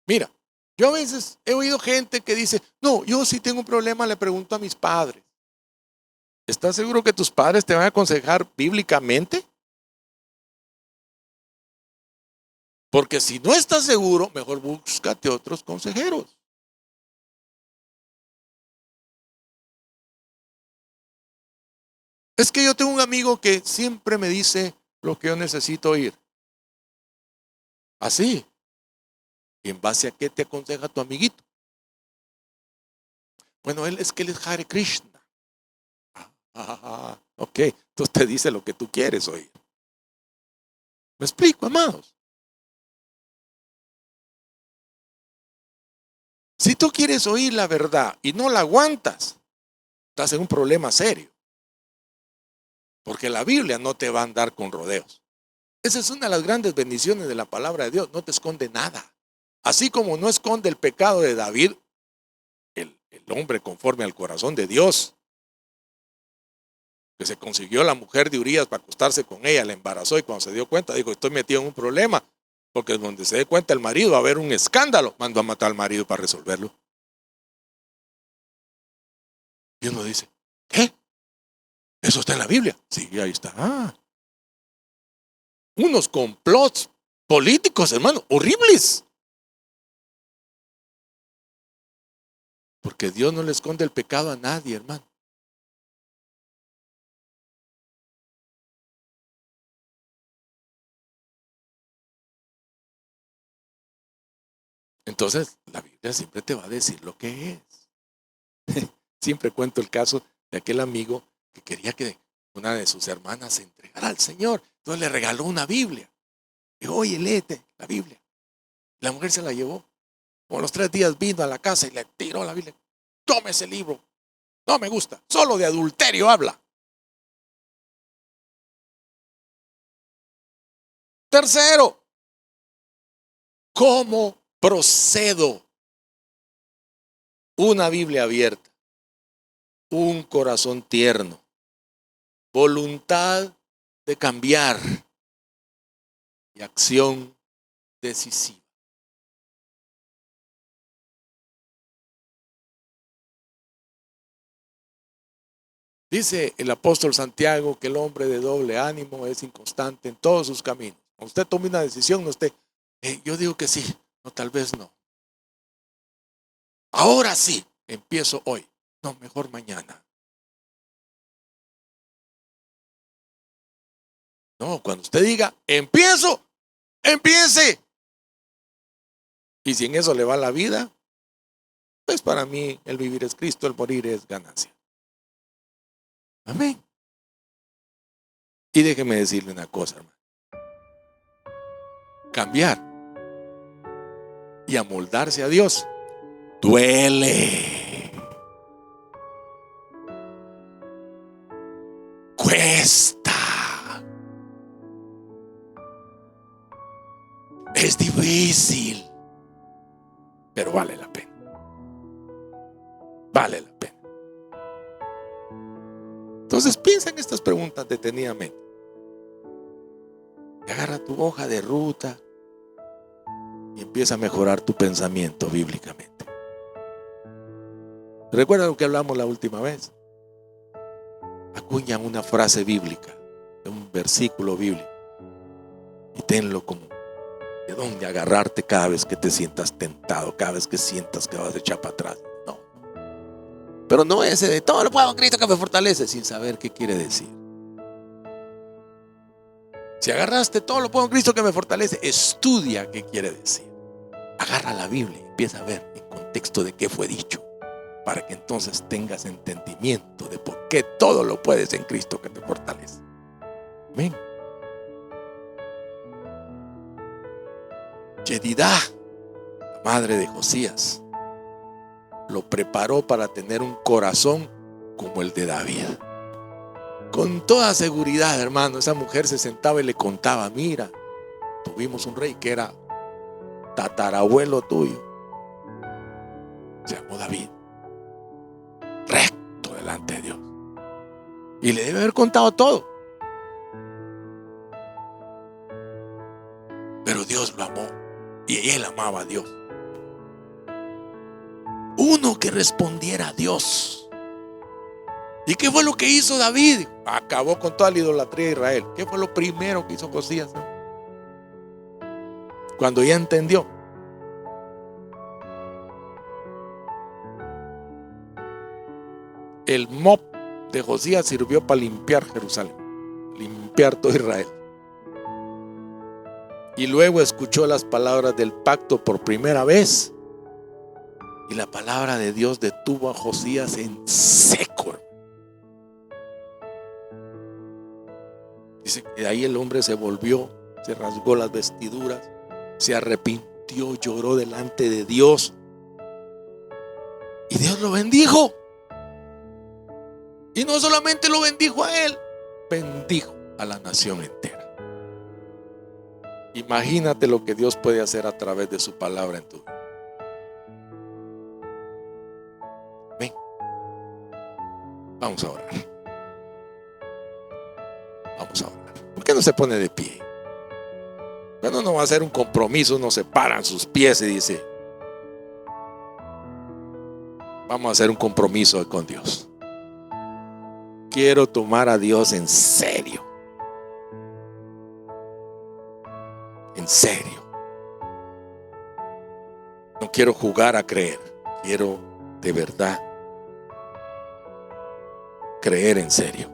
Mira, yo a veces he oído gente que dice, no, yo si tengo un problema le pregunto a mis padres. ¿Estás seguro que tus padres te van a aconsejar bíblicamente? Porque si no estás seguro, mejor búscate otros consejeros. Es que yo tengo un amigo que siempre me dice lo que yo necesito oír. Así. ¿Y en base a qué te aconseja tu amiguito? Bueno, él es Hare Krishna. Ok, entonces te dice lo que tú quieres oír. ¿Me explico, amados? Si tú quieres oír la verdad y no la aguantas, estás en un problema serio. Porque la Biblia no te va a andar con rodeos. Esa es una de las grandes bendiciones de la palabra de Dios. No te esconde nada. Así como no esconde el pecado de David, el hombre conforme al corazón de Dios, que se consiguió la mujer de Urías para acostarse con ella, la embarazó y cuando se dio cuenta dijo, estoy metido en un problema, porque donde se dé cuenta el marido va a haber un escándalo, mandó a matar al marido para resolverlo. Y uno dice, ¿qué? ¿Eso está en la Biblia? Sí, ahí está. Unos complots políticos, hermano, horribles. Porque Dios no le esconde el pecado a nadie, hermano. Entonces, la Biblia siempre te va a decir lo que es. Siempre cuento el caso de aquel amigo que quería que una de sus hermanas se entregara al Señor. Entonces le regaló una Biblia. Dijo, oye, léete la Biblia. La mujer se la llevó. Como los 3 días vino a la casa y le tiró la Biblia. Tome ese libro. No me gusta. Solo de adulterio habla. Tercero, ¿cómo procedo? Una Biblia abierta, un corazón tierno, voluntad de cambiar y acción decisiva. Dice el apóstol Santiago que el hombre de doble ánimo es inconstante en todos sus caminos. Cuando usted tome una decisión, no esté, yo digo que sí, no, tal vez no. Ahora sí, empiezo hoy, no, mejor mañana. No, cuando usted diga, empiezo, empiece. Y si en eso le va la vida, pues para mí el vivir es Cristo, el morir es ganancia. Amén. Y déjeme decirle una cosa, hermano. Cambiar y amoldarse a Dios duele. Cuesta. Es difícil. Pero vale la pena. Vale la pena. Entonces piensa en estas preguntas detenidamente. Y agarra tu hoja de ruta y empieza a mejorar tu pensamiento bíblicamente. ¿Recuerda lo que hablamos la última vez? Acuña una frase bíblica, un versículo bíblico, y tenlo como de dónde agarrarte cada vez que te sientas tentado, cada vez que sientas que vas a echar para atrás. No. Pero no ese de todo lo puedo en Cristo que me fortalece, sin saber qué quiere decir. Si agarraste todo lo puedo en Cristo que me fortalece, estudia qué quiere decir. Agarra la Biblia y empieza a ver en contexto de qué fue dicho, para que entonces tengas entendimiento de por qué todo lo puedes en Cristo que te fortalece. Amén. Yedidá, la madre de Josías, lo preparó para tener un corazón como el de David. Con toda seguridad, hermano, esa mujer se sentaba y le contaba, mira, tuvimos un rey que era tatarabuelo tuyo, se llamó David, recto delante de Dios, y le debe haber contado todo. Pero Dios lo amó y él amaba a Dios. Uno que respondiera a Dios. ¿Y qué fue lo que hizo David? Acabó con toda la idolatría de Israel. ¿Qué fue lo primero que hizo Josías? Cuando ya entendió. El mop de Josías sirvió para limpiar Jerusalén, limpiar todo Israel. Y luego escuchó las palabras del pacto por primera vez. Y la palabra de Dios detuvo a Josías en seco. Dice que de ahí el hombre se volvió, se rasgó las vestiduras, se arrepintió, lloró delante de Dios. Y Dios lo bendijo. Y no solamente lo bendijo a él, bendijo a la nación entera. Imagínate lo que Dios puede hacer a través de su palabra en tu vida. Ven, vamos a orar. Vamos a orar. ¿Por qué no se pone de pie? Cuando uno va a hacer un compromiso, uno se para en sus pies y dice: vamos a hacer un compromiso con Dios. Quiero tomar a Dios en serio. En serio. No quiero jugar a creer. Quiero de verdad creer en serio.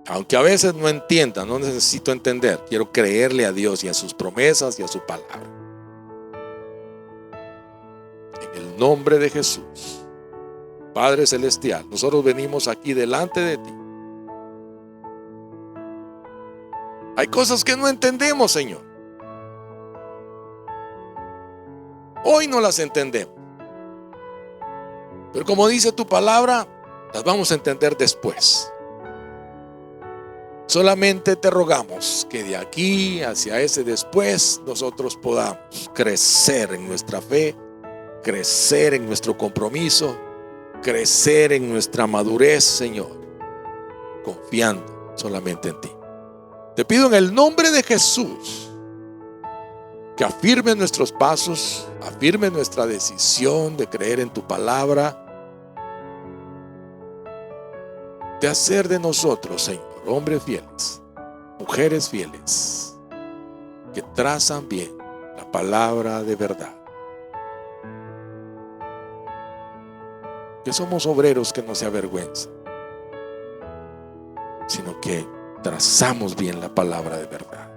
Aunque a veces no entienda, no necesito entender. Quiero creerle a Dios y a sus promesas y a su palabra. En el nombre de Jesús, Padre Celestial, nosotros venimos aquí delante de ti. Hay cosas que no entendemos, Señor. Hoy no las entendemos. Pero como dice tu palabra, las vamos a entender después. Solamente te rogamos que de aquí hacia ese después nosotros podamos crecer en nuestra fe, crecer en nuestro compromiso, crecer en nuestra madurez, Señor, confiando solamente en ti. Te pido en el nombre de Jesús que afirme nuestros pasos, afirme nuestra decisión de creer en tu palabra, de hacer de nosotros, Señor, hombres fieles, mujeres fieles, que trazan bien la palabra de verdad. Que somos obreros que no se avergüenzan, sino que trazamos bien la palabra de verdad.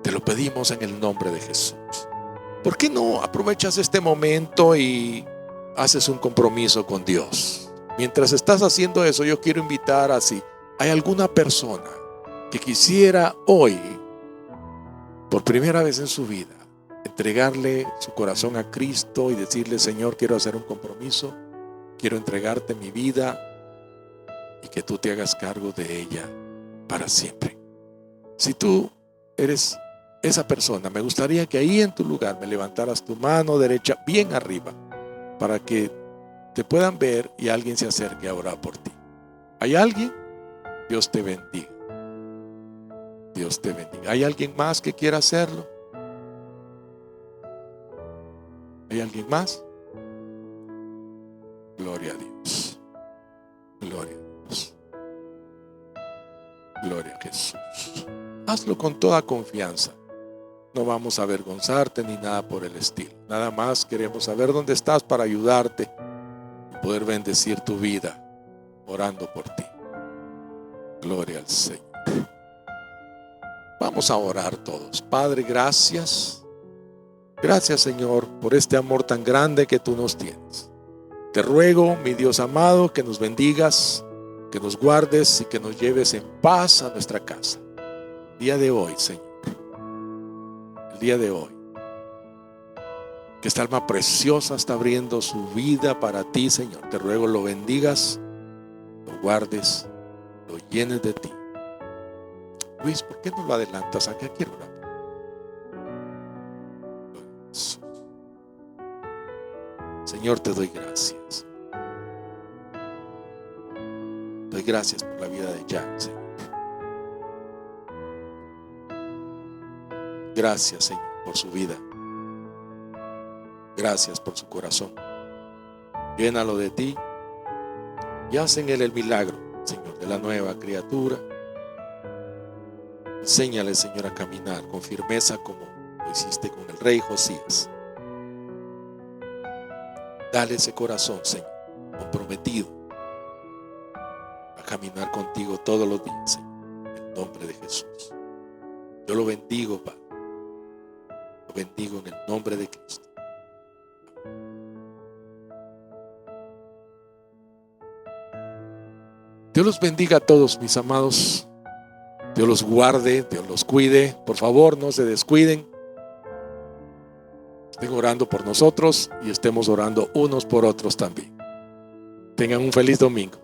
Te lo pedimos en el nombre de Jesús. ¿Por qué no aprovechas este momento y haces un compromiso con Dios? Mientras estás haciendo eso, yo quiero invitar a si hay alguna persona que quisiera hoy, por primera vez en su vida, entregarle su corazón a Cristo y decirle: Señor, quiero hacer un compromiso, quiero entregarte mi vida y que tú te hagas cargo de ella para siempre. Si tú eres esa persona, me gustaría que ahí en tu lugar me levantaras tu mano derecha bien arriba para que te puedan ver y alguien se acerque a orar por ti. ¿Hay alguien? Dios te bendiga. Dios te bendiga. ¿Hay alguien más que quiera hacerlo? ¿Hay alguien más? Gloria a Dios. Gloria a Dios. Gloria a Jesús. Hazlo con toda confianza. No vamos a avergonzarte ni nada por el estilo. Nada más queremos saber dónde estás para ayudarte y poder bendecir tu vida orando por ti. Gloria al Señor. Vamos a orar todos. Padre, gracias. Gracias, Señor, por este amor tan grande que tú nos tienes. Te ruego, mi Dios amado, que nos bendigas, que nos guardes y que nos lleves en paz a nuestra casa. El día de hoy, Señor. El día de hoy. Que esta alma preciosa está abriendo su vida para ti, Señor. Te ruego lo bendigas, lo guardes, lo llenes de ti. Luis, ¿por qué no lo adelantas? Acá quiero orar. Señor, te doy gracias. Doy gracias por la vida de Jack, Señor. Gracias, Señor, por su vida. Gracias por su corazón. Llénalo de ti y haz en él el milagro, Señor, de la nueva criatura. Enséñale, Señor, a caminar con firmeza como lo hiciste con el rey Josías. Dale ese corazón, Señor, comprometido a caminar contigo todos los días, Señor, en el nombre de Jesús. Yo lo bendigo, Padre. Lo bendigo en el nombre de Cristo. Dios los bendiga a todos, mis amados. Dios los guarde, Dios los cuide. Por favor, no se descuiden. Estén orando por nosotros y estemos orando unos por otros también. Tengan un feliz domingo.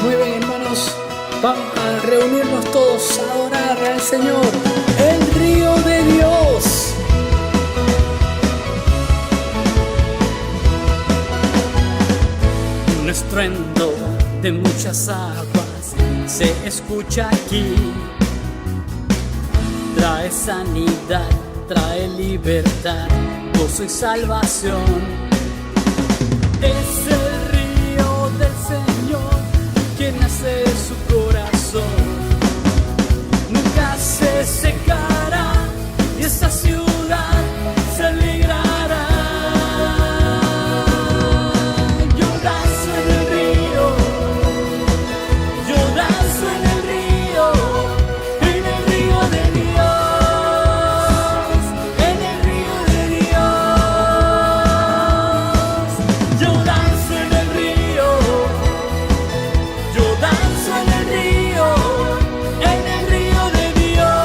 Muy bien, hermanos, vamos a reunirnos todos a adorar al Señor, el río de Dios. Un estruendo de muchas aguas se escucha aquí. Trae sanidad, trae libertad, gozo y salvación. Es el río del Señor que nace de su corazón. Nunca se secará y esta ciudad se alegrará. Yo danzo en el río, yo danzo en el río de Dios, en el río de Dios. Yo danzo en el río, yo danzo en el río de Dios,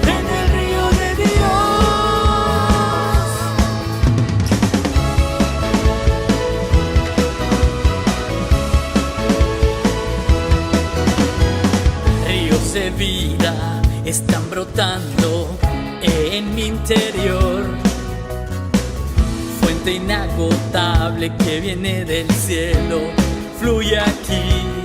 en el río de Dios. Ríos de vida están brotando en mi interior. Fuente inagotable que viene del cielo, fluye aquí.